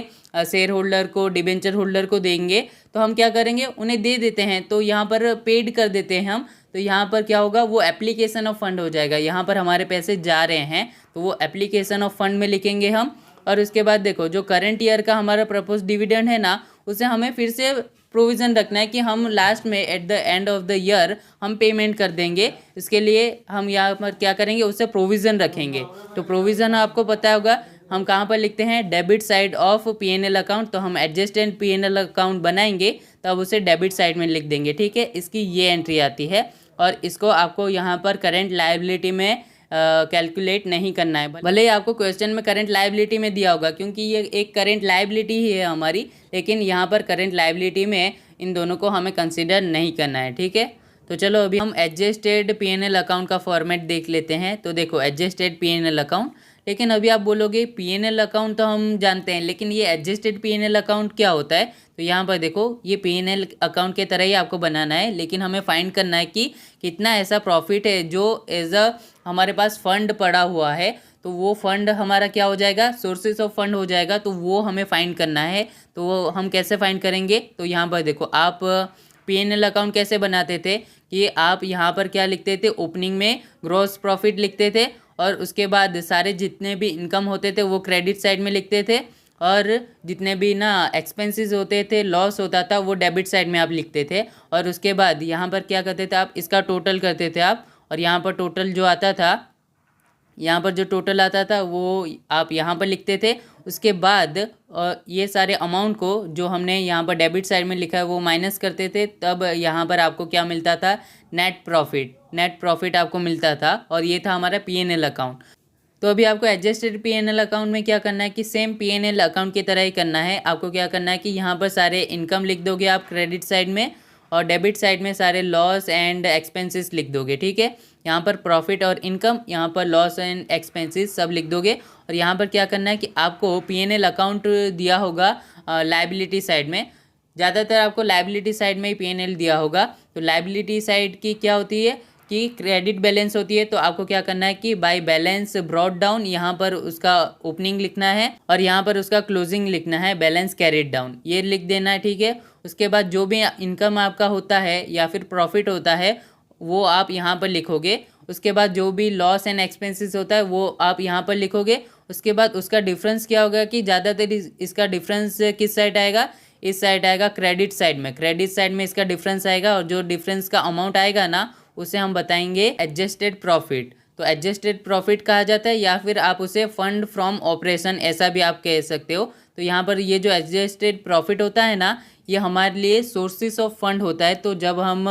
शेयर होल्डर को, डिबेंचर होल्डर को देंगे, तो हम क्या करेंगे, उन्हें दे देते हैं, तो यहाँ पर पेड कर देते हैं हम। तो यहाँ पर क्या होगा, वो एप्लीकेशन ऑफ फंड हो जाएगा, यहाँ पर हमारे पैसे जा रहे हैं तो वो एप्लीकेशन ऑफ फंड में लिखेंगे हम। और उसके बाद देखो जो करंट ईयर का हमारा प्रपोज डिविडेंड है ना, उसे हमें फिर से प्रोविज़न रखना है कि हम लास्ट में at the end of the year हम पेमेंट कर देंगे। इसके लिए हम यहाँ पर क्या करेंगे, उससे प्रोविज़न रखेंगे। तो प्रोविज़न आपको पता होगा हम कहाँ पर लिखते हैं, debit side of PNL account. तो हम एडजस्टेड पीएनएल अकाउंट बनाएंगे तब उसे डेबिट साइड में लिख देंगे, ठीक है। इसकी ये एंट्री आती है और इसको आपको यहाँ पर करेंट लायबिलिटी में कैलकुलेट नहीं करना है, भले ही आपको क्वेश्चन में करंट लायबिलिटी में दिया होगा, क्योंकि ये एक करंट लायबिलिटी ही है हमारी, लेकिन यहाँ पर करंट लायबिलिटी में इन दोनों को हमें कंसीडर नहीं करना है, ठीक है। तो चलो अभी हम एडजस्टेड पीएनएल अकाउंट का फॉर्मेट देख लेते हैं। तो देखो एडजस्टेड पीएनएल अकाउंट, लेकिन अभी आप बोलोगे पीएनएल अकाउंट तो हम जानते हैं, लेकिन ये एडजस्टेड पीएनएल अकाउंट क्या होता है। तो यहाँ पर देखो ये पीएनएल अकाउंट के तरह ही आपको बनाना है, लेकिन हमें फाइंड करना है कि कितना ऐसा प्रॉफिट है जो एज अ हमारे पास फंड पड़ा हुआ है, तो वो फंड हमारा क्या हो जाएगा, सोर्सेज ऑफ फंड हो जाएगा। तो वो हमें फाइंड करना है। तो वो हम कैसे फाइंड करेंगे, तो यहाँ पर देखो आप पीएनएल अकाउंट कैसे बनाते थे कि आप यहाँ पर क्या लिखते थे, ओपनिंग में ग्रॉस प्रॉफिट लिखते थे और उसके बाद सारे जितने भी इनकम होते थे वो क्रेडिट साइड में लिखते थे, और जितने भी ना एक्सपेंसेस होते थे, लॉस होता था, वो डेबिट साइड में आप लिखते थे। और उसके बाद यहाँ पर क्या करते थे आप, इसका टोटल करते थे आप, और यहाँ पर टोटल जो आता था, यहाँ पर जो टोटल आता था वो आप यहाँ पर लिखते थे। उसके बाद ये सारे अमाउंट को जो हमने यहाँ पर डेबिट साइड में लिखा है वो माइनस करते थे, तब यहाँ पर आपको क्या मिलता था, नेट प्रॉफिट। नेट प्रॉफिट आपको मिलता था, और ये था हमारा पीएनएल अकाउंट। तो अभी आपको एडजस्टेड पीएनएल अकाउंट में क्या करना है कि सेम पीएनएल अकाउंट की तरह ही करना है। आपको क्या करना है कि यहाँ पर सारे इनकम लिख दोगे आप क्रेडिट साइड में, और डेबिट साइड में सारे लॉस एंड एक्सपेंसेस लिख दोगे, ठीक है। यहाँ पर प्रॉफिट और इनकम, यहाँ पर लॉस एंड एक्सपेंसेस सब लिख दोगे। और यहाँ पर क्या करना है कि आपको पीएनएल अकाउंट दिया होगा लायबिलिटी साइड में, ज़्यादातर आपको लायबिलिटी साइड में ही पीएनएल दिया होगा। तो लायबिलिटी साइड की क्या होती है कि क्रेडिट बैलेंस होती है, तो आपको क्या करना है कि बाय बैलेंस ब्रॉट डाउन, यहाँ पर उसका ओपनिंग लिखना है और यहाँ पर उसका क्लोजिंग लिखना है, बैलेंस कैरिड डाउन, ये लिख देना है, ठीक है। उसके बाद जो भी इनकम आपका होता है या फिर प्रॉफिट होता है वो आप यहाँ पर लिखोगे। उसके बाद जो भी लॉस एंड एक्सपेंसेस होता है वो आप यहाँ पर लिखोगे। उसके बाद उसका डिफरेंस क्या होगा कि ज़्यादातर इसका डिफरेंस किस साइड आएगा, इस साइड आएगा क्रेडिट साइड में। क्रेडिट साइड में इसका डिफरेंस आएगा और जो डिफरेंस का अमाउंट आएगा ना उसे हम बताएंगे एडजस्टेड प्रॉफिट। तो एडजस्टेड प्रॉफिट कहा जाता है या फिर आप उसे फंड फ्रॉम ऑपरेशन ऐसा भी आप कह सकते हो। तो यहाँ पर ये जो एडजस्टेड प्रॉफिट होता है ना ये हमारे लिए सोर्सेस ऑफ फंड होता है। तो जब हम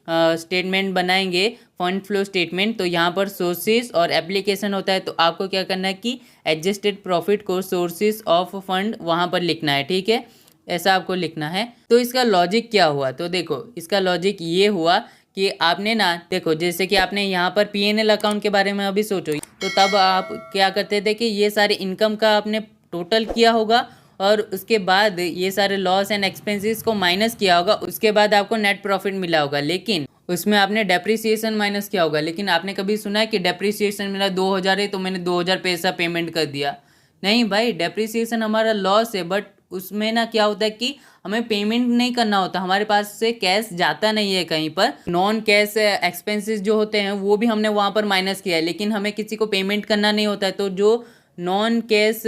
स्टेटमेंट बनाएंगे फंड फ्लो स्टेटमेंट तो यहाँ पर सोर्सेस और एप्लीकेशन होता है। तो आपको क्या करना है कि एडजस्टेड प्रॉफिट को सोर्सेस ऑफ फंड वहाँ पर लिखना है, ठीक है, ऐसा आपको लिखना है। तो इसका लॉजिक क्या हुआ, तो देखो इसका लॉजिक ये हुआ कि आपने ना देखो जैसे कि आपने यहाँ पर पीएनएल अकाउंट के बारे में अभी सोचो, तो तब आप क्या करते थे कि ये सारे इनकम का आपने टोटल किया होगा और उसके बाद ये सारे लॉस एंड एक्सपेंसेस को माइनस किया होगा, उसके बाद आपको नेट प्रॉफिट मिला होगा। लेकिन उसमें आपने डेप्रिसिएशन माइनस किया होगा। लेकिन आपने कभी सुना है कि डेप्रिसिएशन मेरा 2000 है तो मैंने 2000 पैसा पेमेंट कर दिया? नहीं भाई, डेप्रिसिएशन हमारा लॉस है, बट उसमें ना क्या होता है कि हमें पेमेंट नहीं करना होता, हमारे पास से कैश जाता नहीं है कहीं पर। नॉन कैश एक्सपेंसेस जो होते हैं वो भी हमने वहाँ पर माइनस किया है, लेकिन हमें किसी को पेमेंट करना नहीं होता है। तो जो नॉन कैश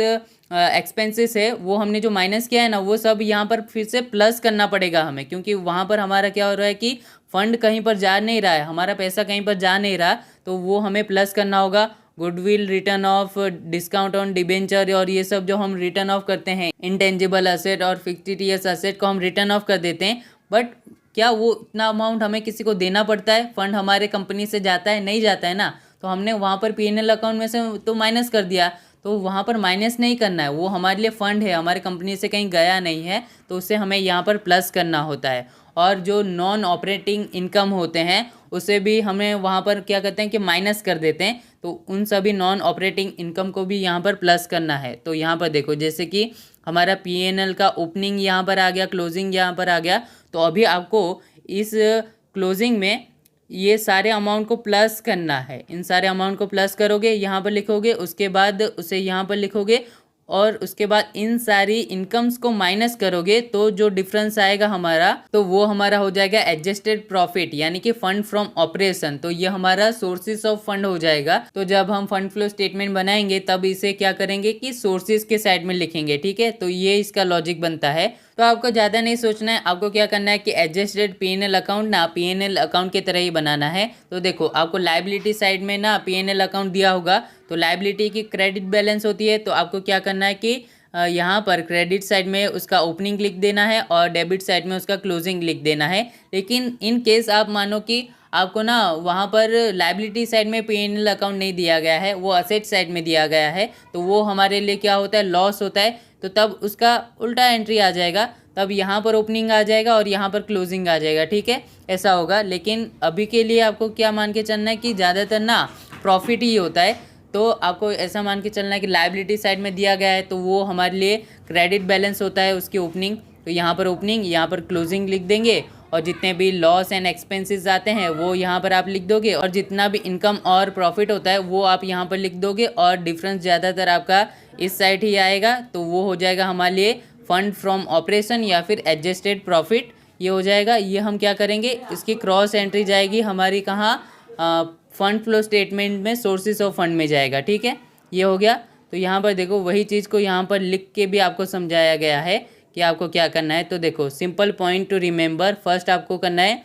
एक्सपेंसेस है वो हमने जो माइनस किया है ना वो सब यहाँ पर फिर से प्लस करना पड़ेगा हमें, क्योंकि वहाँ पर हमारा क्या हो रहा है कि फंड कहीं पर जा नहीं रहा है, हमारा पैसा कहीं पर जा नहीं रहा, तो वो हमें प्लस करना होगा। Goodwill, return of, discount on debenture और ये सब जो हम रिटर्न ऑफ करते हैं, इंटेंजिबल असेट और फिक्टिशियस असेट को हम रिटर्न ऑफ कर देते हैं। बट क्या वो इतना अमाउंट हमें किसी को देना पड़ता है? फंड हमारे कंपनी से जाता है, नहीं जाता है ना। तो हमने वहाँ पर पीएनएल अकाउंट में से तो माइनस कर दिया, तो वहाँ पर माइनस नहीं करना है, वो हमारे लिए फ़ंड है, हमारे कंपनी से कहीं गया नहीं है, तो उसे हमें यहाँ पर प्लस करना होता है। और जो नॉन ऑपरेटिंग इनकम होते हैं उसे भी हमें वहाँ पर क्या करते हैं कि माइनस कर देते हैं। तो उन सभी नॉन ऑपरेटिंग इनकम को भी यहाँ पर प्लस करना है। तो यहाँ पर देखो जैसे कि हमारा पीएनएल का ओपनिंग यहाँ पर आ गया, क्लोजिंग यहाँ पर आ गया, तो अभी आपको इस क्लोजिंग में ये सारे अमाउंट को प्लस करना है। इन सारे अमाउंट को प्लस करोगे, यहाँ पर लिखोगे, उसके बाद उसे यहाँ पर लिखोगे और उसके बाद इन सारी इनकम्स को माइनस करोगे, तो जो डिफरेंस आएगा हमारा, तो वो हमारा हो जाएगा एडजस्टेड प्रॉफिट, यानी कि फंड फ्रॉम ऑपरेशन। तो ये हमारा सोर्सेस ऑफ फंड हो जाएगा। तो जब हम फंड फ्लो स्टेटमेंट बनाएंगे तब इसे क्या करेंगे कि सोर्सेस के साइड में लिखेंगे, ठीक है। तो ये इसका लॉजिक बनता है। तो आपको ज़्यादा नहीं सोचना है, आपको क्या करना है कि एडजस्टेड पीएनएल अकाउंट ना पीएनएल अकाउंट की तरह ही बनाना है। तो देखो आपको लायबिलिटी साइड में ना पीएनएल अकाउंट दिया होगा, तो लायबिलिटी की क्रेडिट बैलेंस होती है। तो आपको क्या करना है कि यहाँ पर क्रेडिट साइड में उसका ओपनिंग लिख देना है और डेबिट साइड में उसका क्लोजिंग लिख देना है। लेकिन इन केस आप मानो कि आपको ना वहाँ पर लायबिलिटी साइड में पीएनएल अकाउंट नहीं दिया गया है, वो असेट साइड में दिया गया है, तो वो हमारे लिए क्या होता है, लॉस होता है। तो तब उसका उल्टा एंट्री आ जाएगा, तब यहाँ पर ओपनिंग आ जाएगा और यहाँ पर क्लोजिंग आ जाएगा, ठीक है, ऐसा होगा। लेकिन अभी के लिए आपको क्या मान के चलना है कि ज़्यादातर ना प्रॉफिट ही होता है। तो आपको ऐसा मान के चलना है कि लायबिलिटी साइड में दिया गया है तो वो हमारे लिए क्रेडिट बैलेंस होता है, उसकी ओपनिंग। तो यहाँ पर ओपनिंग, यहाँ पर क्लोजिंग लिख देंगे और जितने भी लॉस एंड एक्सपेंसेस आते हैं वो यहाँ पर आप लिख दोगे और जितना भी इनकम और प्रॉफिट होता है वो आप यहाँ पर लिख दोगे और डिफरेंस ज़्यादातर आपका इस साइड ही आएगा। तो वो हो जाएगा हमारे लिए फंड फ्रॉम ऑपरेशन या फिर एडजस्टेड प्रॉफिट, ये हो जाएगा। ये हम क्या करेंगे, इसकी क्रॉस एंट्री जाएगी हमारी कहाँ, फंड फ्लो स्टेटमेंट में सोर्सेस ऑफ फंड में जाएगा, ठीक है, ये हो गया। तो यहाँ पर देखो वही चीज़ को यहाँ पर लिख के भी आपको समझाया गया है कि आपको क्या करना है। तो देखो simple point to remember, first आपको करना है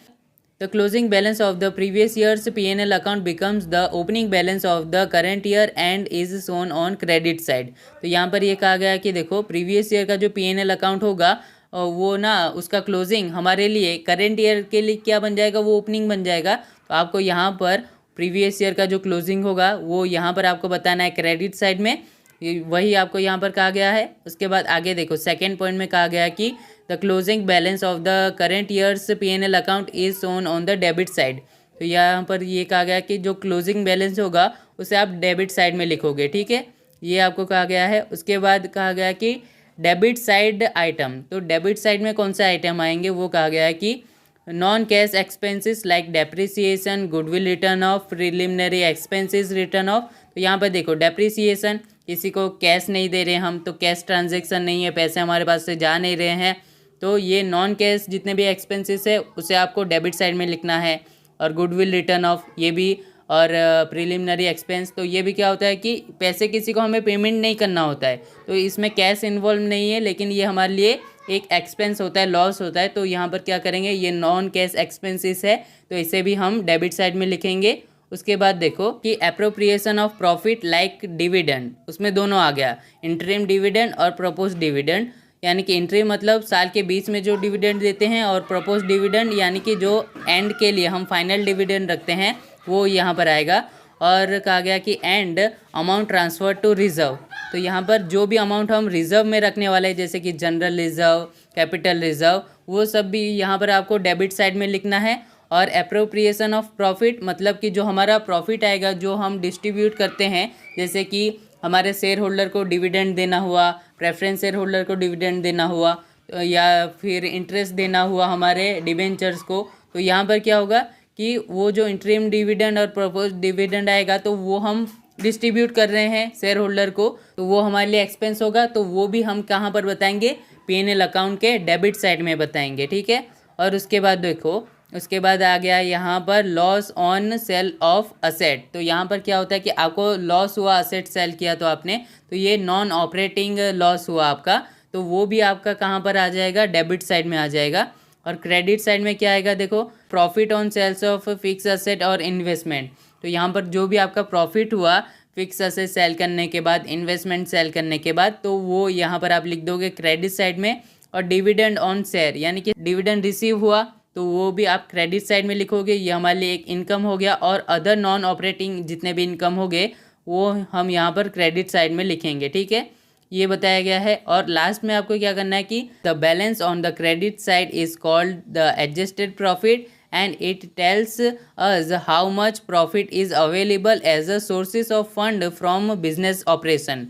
the closing balance of the previous year's PNL account becomes the opening balance of the current year and is shown on credit side. तो यहाँ पर ये कहा गया कि देखो प्रीवियस ईयर का जो पीएनएल अकाउंट होगा वो ना उसका क्लोजिंग हमारे लिए करंट ईयर के लिए क्या बन जाएगा, वो ओपनिंग बन जाएगा। तो आपको यहाँ पर प्रीवियस ईयर का जो क्लोजिंग होगा वो यहाँ पर आपको बताना है क्रेडिट साइड में, वही आपको यहाँ पर कहा गया है। उसके बाद आगे देखो सेकेंड पॉइंट में कहा गया कि the closing balance of the current year's PNL account is shown on the debit side. तो यहाँ पर ये कहा गया कि जो क्लोजिंग बैलेंस होगा उसे आप डेबिट साइड में लिखोगे, ठीक है, ये आपको कहा गया है। उसके बाद कहा गया कि डेबिट साइड आइटम, तो डेबिट साइड में कौन से आइटम आएंगे वो कहा गया है कि non cash expenses like depreciation, goodwill return of, preliminary expenses return of. तो यहाँ पर देखो डेप्रिसिएशन, किसी को कैश नहीं दे रहे हम, तो कैश ट्रांजैक्शन नहीं है, पैसे हमारे पास से जा नहीं रहे हैं, तो ये नॉन कैश जितने भी एक्सपेंसेस है उसे आपको डेबिट साइड में लिखना है। और गुडविल रिटर्न ऑफ ये भी, और प्रिलिमिनरी एक्सपेंस, तो ये भी क्या होता है कि पैसे किसी को हमें पेमेंट नहीं करना होता है, तो इसमें कैश इन्वॉल्व नहीं है, लेकिन ये हमारे लिए एक एक्सपेंस होता है, लॉस होता है, तो यहाँ पर क्या करेंगे, ये नॉन कैश एक्सपेंसेस है तो इसे भी हम डेबिट साइड में लिखेंगे। उसके बाद देखो कि appropriation of profit like dividend, उसमें दोनों आ गया, इंटरिम डिविडेंड और प्रपोज डिविडेंड। यानी कि इंटरिम मतलब साल के बीच में जो डिविडेंड देते हैं, और प्रपोज डिविडेंड यानी कि जो एंड के लिए हम फाइनल डिविडेंड रखते हैं वो यहाँ पर आएगा। और कहा गया कि and amount transfer to reserve, तो यहाँ पर जो भी अमाउंट हम रिजर्व में रखने वाले हैं जैसे कि जनरल रिजर्व, कैपिटल रिजर्व, वो सब भी यहाँ पर आपको डेबिट साइड में लिखना है। और एप्रोप्रिएशन ऑफ प्रॉफिट मतलब कि जो हमारा प्रॉफिट आएगा जो हम डिस्ट्रीब्यूट करते हैं, जैसे कि हमारे शेयर होल्डर को डिविडेंड देना हुआ, प्रेफरेंस शेयर होल्डर को डिविडेंड देना हुआ, या फिर इंटरेस्ट देना हुआ हमारे डिबेंचर्स को, तो यहाँ पर क्या होगा कि वो जो इंटरिम डिविडेंड और प्रपोज डिविडेंड आएगा तो वो हम डिस्ट्रीब्यूट कर रहे हैं शेयर होल्डर को, तो वो हमारे लिए एक्सपेंस होगा, तो वो भी हम कहाँ पर बताएंगे, P&L अकाउंट के डेबिट साइड में बताएंगे, ठीक है। और उसके बाद देखो, उसके बाद आ गया यहाँ पर loss on sale of asset. तो यहाँ पर क्या होता है कि आपको लॉस हुआ, असेट सेल किया तो आपने, तो ये नॉन ऑपरेटिंग लॉस हुआ आपका, तो वो भी आपका कहाँ पर आ जाएगा, डेबिट साइड में आ जाएगा। और क्रेडिट साइड में क्या आएगा, देखो profit on sales of fix asset और इन्वेस्टमेंट, तो यहाँ पर जो भी आपका प्रॉफिट हुआ फिक्स असेट सेल करने के बाद, इन्वेस्टमेंट सेल करने के बाद, तो वो यहाँ पर आप लिख दोगे क्रेडिट साइड में। और डिविडेंड ऑन शेयर यानी कि डिविडेंड रिसीव हुआ तो वो भी आप क्रेडिट साइड में लिखोगे, ये हमारे लिए एक इनकम हो गया। और अदर नॉन ऑपरेटिंग जितने भी इनकम हो गए वो हम यहाँ पर क्रेडिट साइड में लिखेंगे, ठीक है, ये बताया गया है। और लास्ट में आपको क्या करना है कि the balance on the credit side is called the adjusted profit and it tells us how much profit is available as a sources of fund from business operation.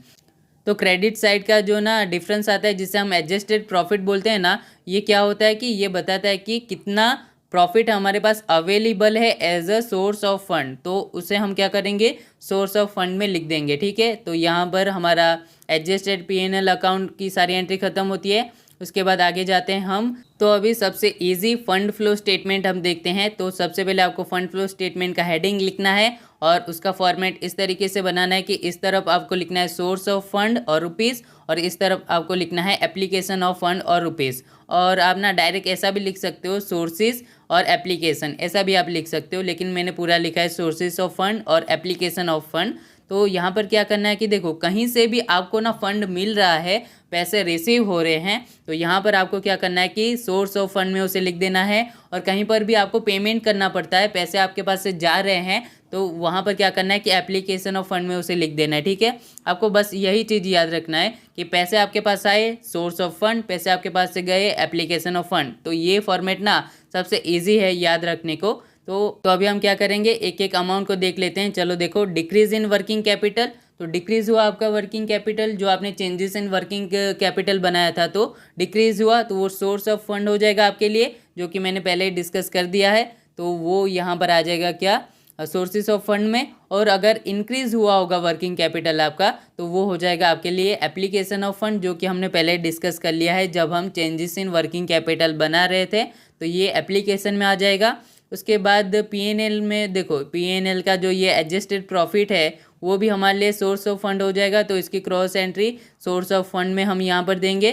तो क्रेडिट साइड का जो ना डिफरेंस आता है जिसे हम adjusted profit बोलते हैं ना, ये क्या होता है कि ये बताता है कि कितना प्रॉफिट हमारे पास अवेलेबल है as a source of fund, तो उसे हम क्या करेंगे, सोर्स ऑफ फंड में लिख देंगे, ठीक है। तो यहाँ पर हमारा एडजस्टेड P&L अकाउंट की सारी एंट्री खत्म होती है। उसके बाद आगे जाते हैं हम, तो अभी सबसे इजी फंड फ्लो स्टेटमेंट हम देखते हैं। तो सबसे पहले आपको फंड फ्लो स्टेटमेंट का हेडिंग लिखना है और उसका फॉर्मेट इस तरीके से बनाना है कि इस तरफ आपको लिखना है सोर्स ऑफ फंड और रुपीज़, और इस तरफ आपको लिखना है एप्लीकेशन ऑफ फंड और रुपीज़। और आप ना डायरेक्ट ऐसा भी लिख सकते हो सोर्सेज और एप्लीकेशन, ऐसा भी आप लिख सकते हो, लेकिन मैंने पूरा लिखा है सोर्सेज ऑफ फंड और एप्लीकेशन ऑफ फंड। तो यहाँ पर क्या करना है कि देखो कहीं से भी आपको ना फंड मिल रहा है, पैसे रिसीव हो रहे हैं, तो यहाँ पर आपको क्या करना है कि सोर्स ऑफ फंड में उसे लिख देना है। और कहीं पर भी आपको पेमेंट करना पड़ता है, पैसे आपके पास से जा रहे हैं, तो वहाँ पर क्या करना है कि एप्लीकेशन ऑफ फंड में उसे लिख देना है, ठीक है। आपको बस यही चीज़ याद रखना है कि पैसे आपके पास आए सोर्स ऑफ फंड, पैसे आपके पास से गए एप्लीकेशन ऑफ फंड। तो ये फॉर्मेट ना सबसे ईजी है याद रखने को। तो अभी हम क्या करेंगे, एक एक अमाउंट को देख लेते हैं। चलो देखो, डिक्रीज इन वर्किंग कैपिटल, तो डिक्रीज हुआ आपका वर्किंग कैपिटल, जो आपने चेंजेस इन वर्किंग कैपिटल बनाया था तो डिक्रीज हुआ, तो वो सोर्स ऑफ फंड हो जाएगा आपके लिए, जो कि मैंने पहले ही डिस्कस कर दिया है। तो वो यहाँ पर आ जाएगा क्या, सोर्सेस ऑफ फंड में। और अगर इंक्रीज हुआ होगा वर्किंग कैपिटल आपका, तो वो हो जाएगा आपके लिए एप्लीकेशन ऑफ फंड, जो कि हमने पहले डिस्कस कर लिया है जब हम चेंजेस इन वर्किंग कैपिटल बना रहे थे, तो ये एप्लीकेशन में आ जाएगा। उसके बाद P&L में देखो, P&L का जो ये एडजस्टेड प्रॉफिट है वो भी हमारे लिए सोर्स ऑफ फंड हो जाएगा, तो इसकी cross entry source of fund में हम यहाँ पर देंगे।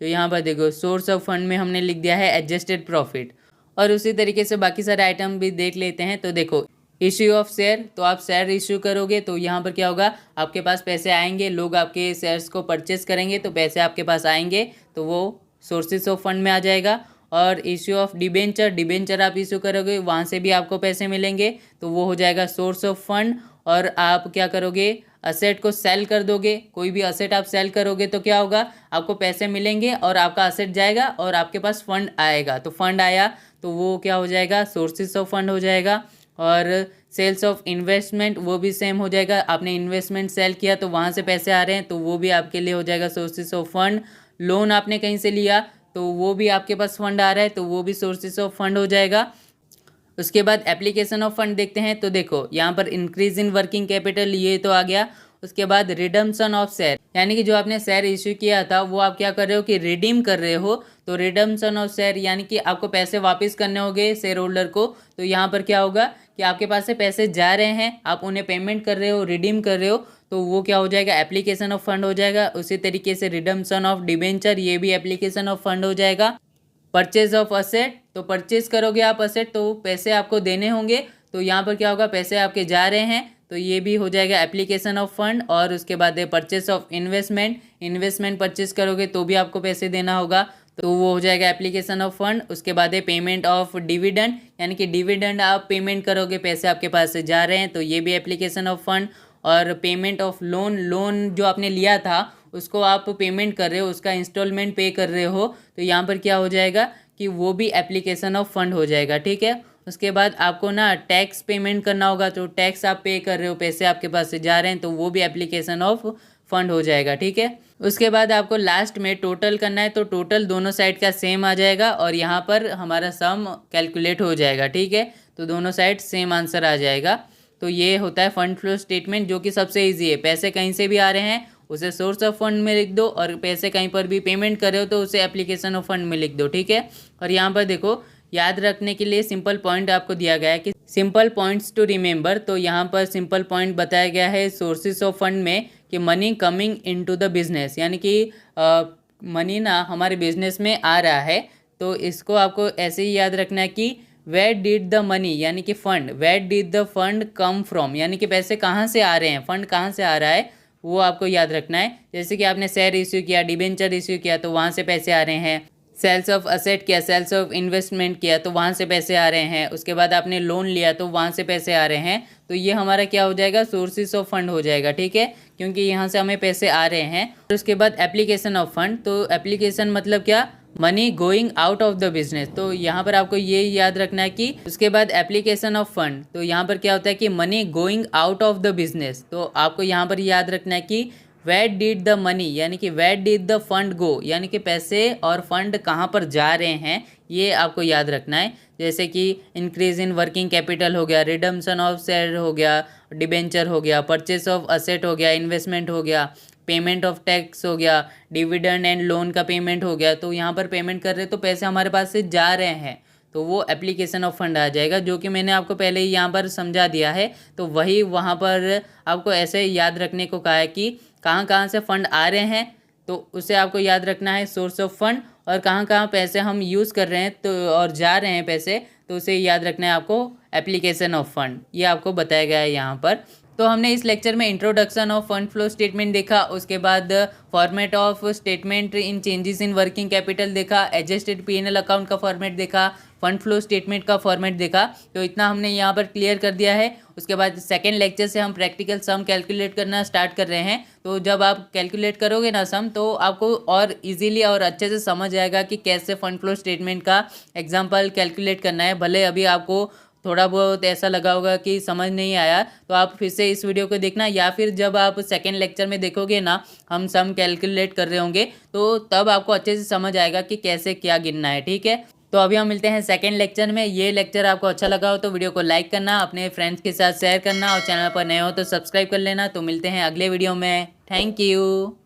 तो यहाँ पर देखो सोर्स ऑफ फंड में हमने लिख दिया है एडजस्टेड प्रॉफिट। और उसी तरीके से बाकी सारे आइटम भी देख लेते हैं। तो देखो इश्यू ऑफ शेयर, तो आप शेयर इश्यू करोगे तो यहाँ पर क्या होगा, आपके पास पैसे आएंगे, लोग आपके शेयर्स को परचेस करेंगे, तो पैसे आपके पास आएंगे, तो वो सोर्सेज ऑफ फंड में आ जाएगा। और इश्यू ऑफ डिबेंचर, डिबेंचर आप इशू करोगे, वहाँ से भी आपको पैसे मिलेंगे, तो वो हो जाएगा सोर्स ऑफ फंड। और आप क्या करोगे, असेट को सेल कर दोगे, कोई भी असेट आप सेल करोगे तो क्या होगा, आपको पैसे मिलेंगे और आपका असेट जाएगा और आपके पास फंड आएगा, तो फंड आया तो वो क्या हो जाएगा, सोर्सेज ऑफ फंड हो जाएगा। और सेल्स ऑफ इन्वेस्टमेंट वो भी सेम हो जाएगा, आपने इन्वेस्टमेंट सेल किया तो वहाँ से पैसे आ रहे हैं, तो वो भी आपके लिए हो जाएगा सोर्सेज ऑफ फंड। लोन आपने कहीं से लिया तो वो भी आपके पास फंड आ रहा है, तो वो भी सोर्सेज ऑफ फंड हो जाएगा। उसके बाद एप्लीकेशन ऑफ फंड देखते हैं। तो देखो यहाँ पर इंक्रीज इन वर्किंग कैपिटल ये तो आ गया। उसके बाद रिडम्पशन ऑफ शेयर, यानी कि जो आपने शेयर इश्यू किया था वो आप क्या कर रहे हो कि रिडीम कर रहे हो। तो रिडम्पशन ऑफ शेयर यानी कि आपको पैसे वापस करने होंगे शेयर होल्डर को। तो यहाँ पर क्या होगा कि आपके पास से पैसे जा रहे हैं, आप उन्हें पेमेंट कर रहे हो, रिडीम कर रहे हो, तो वो क्या हो जाएगा, एप्लीकेशन ऑफ फंड हो जाएगा। उसी तरीके से रिडम्पशन ऑफ डिबेंचर, ये भी एप्लीकेशन ऑफ फंड हो जाएगा। परचेज ऑफ असेट, तो परचेज करोगे आप असेट तो पैसे आपको देने होंगे। तो यहाँ पर क्या होगा, पैसे आपके जा रहे हैं तो ये भी हो जाएगा एप्लीकेशन ऑफ फंड। और उसके बाद purchase of investment, investment purchase करोगे तो भी आपको पैसे देना होगा, तो वो हो जाएगा एप्लीकेशन ऑफ फंड। उसके बाद पेमेंट ऑफ डिविडेंड, यानी कि डिविडेंड आप पेमेंट करोगे, पैसे आपके पास से जा रहे हैं, तो ये भी एप्लीकेशन ऑफ फंड। और पेमेंट ऑफ लोन, लोन जो आपने लिया था उसको आप पेमेंट कर रहे हो, उसका इंस्टॉलमेंट पे कर रहे हो, तो यहाँ पर क्या हो जाएगा कि वो भी एप्लीकेशन ऑफ फंड हो जाएगा। ठीक है। उसके बाद आपको ना टैक्स पेमेंट करना होगा, तो टैक्स आप पे कर रहे हो, पैसे आपके पास से जा रहे हैं, तो वो भी एप्लीकेशन ऑफ फंड हो जाएगा। ठीक है। उसके बाद आपको लास्ट में टोटल करना है, तो टोटल दोनों साइड का सेम आ जाएगा और यहाँ पर हमारा सम कैलकुलेट हो जाएगा। ठीक है। तो दोनों साइड सेम आंसर आ जाएगा। तो ये होता है फंड फ्लो स्टेटमेंट, जो कि सबसे ईजी है। पैसे कहीं से भी आ रहे हैं उसे सोर्स ऑफ फंड में लिख दो, और पैसे कहीं पर भी पेमेंट कर रहे हो तो उसे एप्लीकेशन ऑफ फंड में लिख दो। ठीक है। और यहाँ पर देखो, याद रखने के लिए सिंपल पॉइंट आपको दिया गया है कि सिंपल पॉइंट्स टू रिमेंबर। तो यहाँ पर सिंपल पॉइंट बताया गया है सोर्सेस ऑफ फंड में कि money coming into the business, यानी कि मनी ना हमारे बिजनेस में आ रहा है। तो इसको आपको ऐसे ही याद रखना है कि वेयर डिड द मनी, यानी कि fund, where did the fund come from, यानी कि पैसे कहाँ से आ रहे हैं, फंड कहाँ से आ रहा है, वो आपको याद रखना है। जैसे कि आपने शेयर इश्यू किया, डिबेंचर इश्यू किया, तो वहाँ से पैसे आ रहे हैं। सेल्स ऑफ असेट किया, सेल्स ऑफ इन्वेस्टमेंट किया, तो वहाँ से पैसे आ रहे हैं। उसके बाद आपने लोन लिया तो वहाँ से पैसे आ रहे हैं। तो ये हमारा क्या हो जाएगा, सोर्सेस ऑफ फंड हो जाएगा। ठीक है, क्योंकि यहाँ से हमें पैसे आ रहे हैं। तो उसके बाद एप्लीकेशन ऑफ फंड, तो एप्लीकेशन मतलब क्या, money going out of the business. तो यहाँ पर आपको ये याद रखना है कि उसके बाद एप्लीकेशन ऑफ फंड, तो यहाँ पर क्या होता है कि money going out of the business. तो आपको यहाँ पर याद रखना है कि वेयर डिड द मनी, यानी कि वेयर डिड द फंड गो, यानी कि पैसे और फंड कहाँ पर जा रहे हैं, ये आपको याद रखना है। जैसे कि इंक्रीज इन वर्किंग कैपिटल हो गया, रिडम्पशन ऑफ शेयर हो गया, डिबेंचर हो गया, परचेस ऑफ असेट हो गया, इन्वेस्टमेंट हो गया, पेमेंट ऑफ टैक्स हो गया, डिविडेंड एंड लोन का पेमेंट हो गया। तो यहाँ पर पेमेंट कर रहे तो पैसे हमारे पास से जा रहे हैं, तो वो एप्लीकेशन ऑफ फंड आ जाएगा, जो कि मैंने आपको पहले ही यहाँ पर समझा दिया है। तो वही वहाँ पर आपको ऐसे याद रखने को कहा है कि कहाँ कहाँ से फंड आ रहे हैं, तो उसे आपको याद रखना है सोर्स ऑफ फंड, और कहाँ कहाँ पैसे हम यूज़ कर रहे हैं तो और जा रहे हैं पैसे, तो उसे याद रखना है आपको एप्लीकेशन ऑफ फंड। ये आपको बताया गया है यहाँ पर। तो हमने इस लेक्चर में introduction of fund flow statement देखा, उसके बाद format of statement in changes in working capital देखा, एडजस्टेड पीएनएल अकाउंट का फॉर्मेट देखा, फंड फ्लो स्टेटमेंट का फॉर्मेट देखा। तो इतना हमने यहाँ पर क्लियर कर दिया है। उसके बाद सेकेंड लेक्चर से हम प्रैक्टिकल सम कैलकुलेट करना स्टार्ट कर रहे हैं। तो जब आप कैलकुलेट करोगे ना सम, तो आपको और इजीली और अच्छे से समझ आएगा कि कैसे फंड फ्लो स्टेटमेंट का एग्जाम्पल कैलकुलेट करना है। भले अभी आपको थोड़ा बहुत ऐसा लगा होगा कि समझ नहीं आया, तो आप फिर से इस वीडियो को देखना, या फिर जब आप सेकेंड लेक्चर में देखोगे ना हम सम कैलकुलेट कर रहे होंगे, तो तब आपको अच्छे से समझ आएगा कि कैसे क्या गिनना है। ठीक है। तो अभी हम मिलते हैं सेकेंड लेक्चर में। ये लेक्चर आपको अच्छा लगा हो तो वीडियो को लाइक करना, अपने फ्रेंड्स के साथ शेयर करना, और चैनल पर नए हो तो सब्सक्राइब कर लेना। तो मिलते हैं अगले वीडियो में। Thank you.